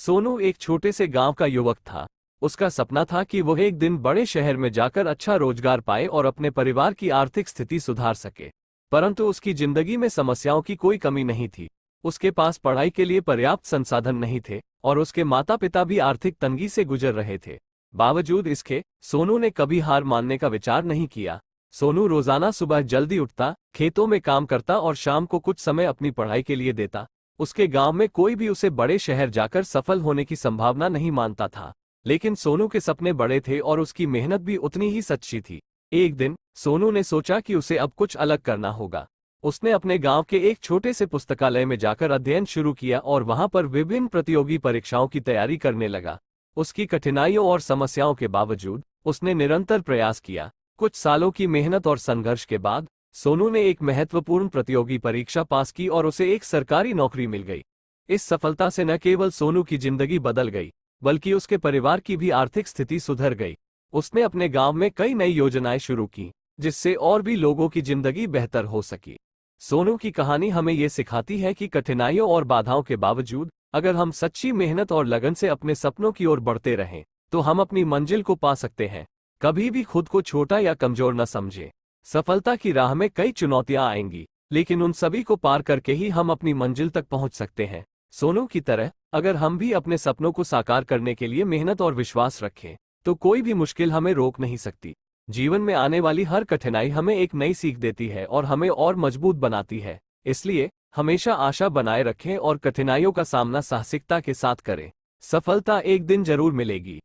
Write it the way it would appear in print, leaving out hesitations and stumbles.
सोनू एक छोटे से गांव का युवक था। उसका सपना था कि वह एक दिन बड़े शहर में जाकर अच्छा रोजगार पाए और अपने परिवार की आर्थिक स्थिति सुधार सके। परंतु उसकी जिंदगी में समस्याओं की कोई कमी नहीं थी। उसके पास पढ़ाई के लिए पर्याप्त संसाधन नहीं थे और उसके माता पिता भी आर्थिक तंगी से गुजर रहे थे। बावजूद इसके, सोनू ने कभी हार मानने का विचार नहीं किया। सोनू रोजाना सुबह जल्दी उठता, खेतों में काम करता और शाम को कुछ समय अपनी पढ़ाई के लिए देता। उसके गांव में कोई भी उसे बड़े शहर जाकर सफल होने की संभावना नहीं मानता था। लेकिन सोनू के सपने बड़े थे और उसकी मेहनत भी उतनी ही सच्ची थी। एक दिन सोनू ने सोचा कि उसे अब कुछ अलग करना होगा। उसने अपने गांव के एक छोटे से पुस्तकालय में जाकर अध्ययन शुरू किया और वहां पर विभिन्न प्रतियोगी परीक्षाओं की तैयारी करने लगा। उसकी कठिनाइयों और समस्याओं के बावजूद उसने निरंतर प्रयास किया। कुछ सालों की मेहनत और संघर्ष के बाद सोनू ने एक महत्वपूर्ण प्रतियोगी परीक्षा पास की और उसे एक सरकारी नौकरी मिल गई। इस सफलता से न केवल सोनू की जिंदगी बदल गई, बल्कि उसके परिवार की भी आर्थिक स्थिति सुधर गई। उसने अपने गांव में कई नई योजनाएं शुरू की, जिससे और भी लोगों की जिंदगी बेहतर हो सकी। सोनू की कहानी हमें ये सिखाती है कि कठिनाइयों और बाधाओं के बावजूद अगर हम सच्ची मेहनत और लगन से अपने सपनों की ओर बढ़ते रहें, तो हम अपनी मंजिल को पा सकते हैं। कभी भी खुद को छोटा या कमजोर न समझें। सफलता की राह में कई चुनौतियां आएंगी, लेकिन उन सभी को पार करके ही हम अपनी मंजिल तक पहुंच सकते हैं। सोनू की तरह अगर हम भी अपने सपनों को साकार करने के लिए मेहनत और विश्वास रखें, तो कोई भी मुश्किल हमें रोक नहीं सकती। जीवन में आने वाली हर कठिनाई हमें एक नई सीख देती है और हमें और मजबूत बनाती है। इसलिए हमेशा आशा बनाए रखें और कठिनाइयों का सामना साहसिकता के साथ करें। सफलता एक दिन जरूर मिलेगी।